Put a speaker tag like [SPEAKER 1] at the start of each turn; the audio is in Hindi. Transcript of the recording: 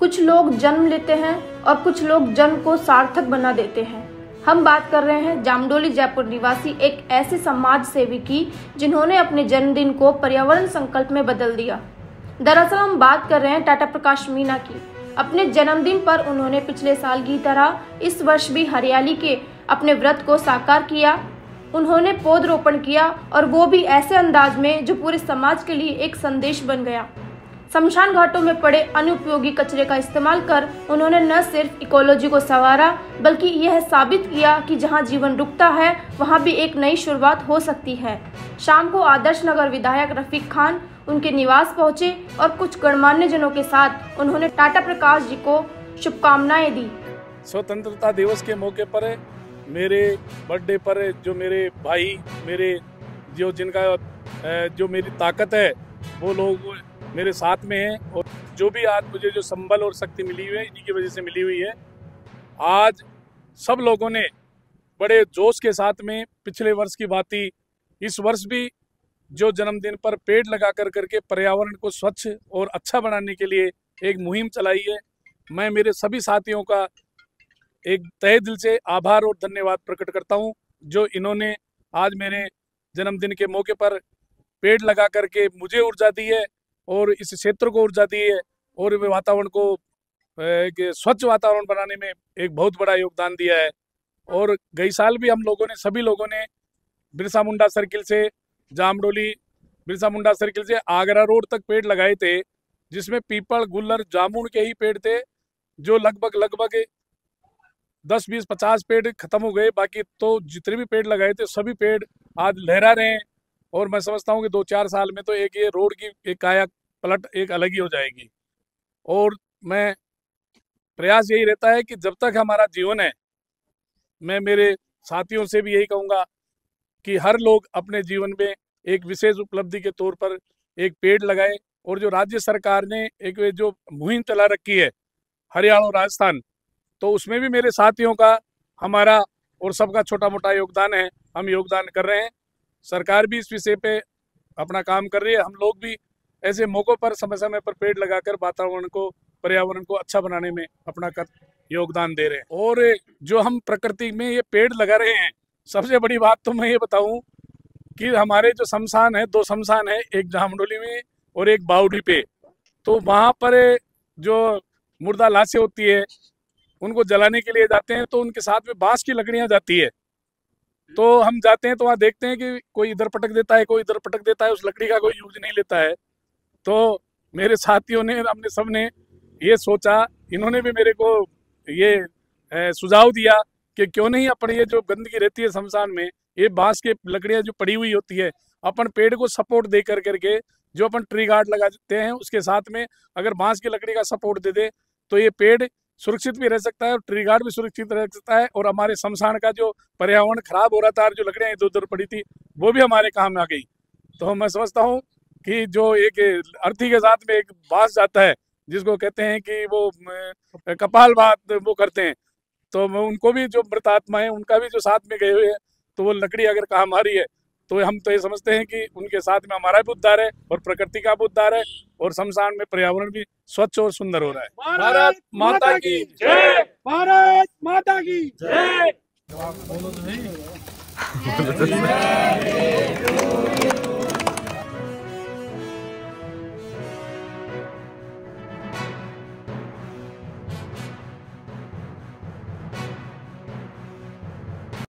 [SPEAKER 1] कुछ लोग जन्म लेते हैं और कुछ लोग जन्म को सार्थक बना देते हैं। हम बात कर रहे हैं जामडोली जयपुर निवासी एक ऐसे समाज सेवी की जिन्होंने अपने जन्मदिन को पर्यावरण संकल्प में बदल दिया। दरअसल हम बात कर रहे हैं टाटा प्रकाश मीणा की। अपने जन्मदिन पर उन्होंने पिछले साल की तरह इस वर्ष भी हरियाली के अपने व्रत को साकार किया। उन्होंने पौधरोपण किया और वो भी ऐसे अंदाज में जो पूरे समाज के लिए एक संदेश बन गया। शमशान घाटों में पड़े अनुपयोगी कचरे का इस्तेमाल कर उन्होंने न सिर्फ इकोलॉजी को संवारा बल्कि यह साबित किया कि जहां जीवन रुकता है वहां भी एक नई शुरुआत हो सकती है। शाम को आदर्श नगर विधायक रफीक खान उनके निवास पहुंचे और कुछ गणमान्य जनों के साथ उन्होंने टाटा प्रकाश जी को शुभकामनाएं दी।
[SPEAKER 2] स्वतंत्रता दिवस के मौके पर मेरे बर्थडे पर जो मेरे भाई मेरे जो मेरी ताकत है वो लोग मेरे साथ में हैं और जो भी आज मुझे जो संबल और शक्ति मिली हुई है इन्हीं की वजह से मिली हुई है। आज सब लोगों ने बड़े जोश के साथ में पिछले वर्ष की भांति इस वर्ष भी जो जन्मदिन पर पेड़ लगा करके पर्यावरण को स्वच्छ और अच्छा बनाने के लिए एक मुहिम चलाई है। मैं मेरे सभी साथियों का एक तहे दिल से आभार और धन्यवाद प्रकट करता हूं जो इन्होंने आज मेरे जन्मदिन के मौके पर पेड़ लगा करके मुझे ऊर्जा दी है और इस क्षेत्र को ऊर्जा दी है और वातावरण को एक स्वच्छ वातावरण बनाने में एक बहुत बड़ा योगदान दिया है। और गई साल भी हम लोगों ने सभी लोगों ने बिरसा मुंडा सर्किल से जामडोली बिरसा मुंडा सर्किल से आगरा रोड तक पेड़ लगाए थे, जिसमें पीपल गुल्लर जामुन के ही पेड़ थे जो लगभग 10, 20, 50 पेड़ खत्म हो गए। बाकी तो जितने भी पेड़ लगाए थे सभी पेड़ आज लहरा रहे हैं और मैं समझता हूँ कि 2-4 साल में तो एक ये रोड की एक काया पलट एक अलग ही हो जाएगी। और मैं प्रयास यही रहता है कि जब तक हमारा जीवन है, मैं मेरे साथियों से भी यही कहूँगा कि हर लोग अपने जीवन में एक विशेष उपलब्धि के तौर पर एक पेड़ लगाए। और जो राज्य सरकार ने एक जो मुहिम चला रखी है हरियाणा और राजस्थान, तो उसमें भी मेरे साथियों का हमारा और सबका छोटा मोटा योगदान है। हम योगदान कर रहे हैं, सरकार भी इस विषय पे अपना काम कर रही है। हम लोग भी ऐसे मौक़ों पर समय समय पर पेड़ लगाकर वातावरण को पर्यावरण को अच्छा बनाने में अपना योगदान दे रहे हैं। और जो हम प्रकृति में ये पेड़ लगा रहे हैं, सबसे बड़ी बात तो मैं ये बताऊं कि हमारे जो शमशान है, 2 शमशान है, एक जामडोली में और एक बावड़ी पे। तो वहाँ पर जो मुर्दा लाशें होती है उनको जलाने के लिए जाते हैं तो उनके साथ में बांस की लकड़ियाँ जाती है। तो हम जाते हैं तो वहाँ देखते हैं कि कोई इधर पटक देता है, कोई इधर पटक देता है, उस लकड़ी का कोई यूज नहीं लेता है। तो मेरे साथियों ने हमने सब ने ये सोचा, इन्होंने भी मेरे को ये सुझाव दिया कि क्यों नहीं अपन ये जो गंदगी रहती है शमशान में, ये बांस के लकड़ियाँ जो पड़ी हुई होती है, अपन पेड़ को सपोर्ट दे करके जो अपन ट्री गार्ड लगा देते हैं उसके साथ में अगर बांस की लकड़ी का सपोर्ट दे दे तो ये पेड़ सुरक्षित भी रह सकता है और ट्री गार्ड भी सुरक्षित रह सकता है। और हमारे शमशान का जो पर्यावरण खराब हो रहा था और जो लकड़ियाँ इधर उधर पड़ी थी वो भी हमारे काम आ गई। तो मैं समझता हूँ कि जो एक अर्थी के साथ में एक बांस जाता है जिसको कहते हैं कि वो कपाल बात वो करते हैं, तो उनको भी जो मृत आत्मा है उनका भी जो साथ में गए हुए हैं, तो वो लकड़ी अगर काम आ रही है तो हम तो ये समझते हैं कि उनके साथ में हमारा भी उद्धार है और प्रकृति का भी उद्धार है और शमशान में पर्यावरण भी स्वच्छ और सुंदर हो रहा है। भारत माता की जय, भारत माता की जय।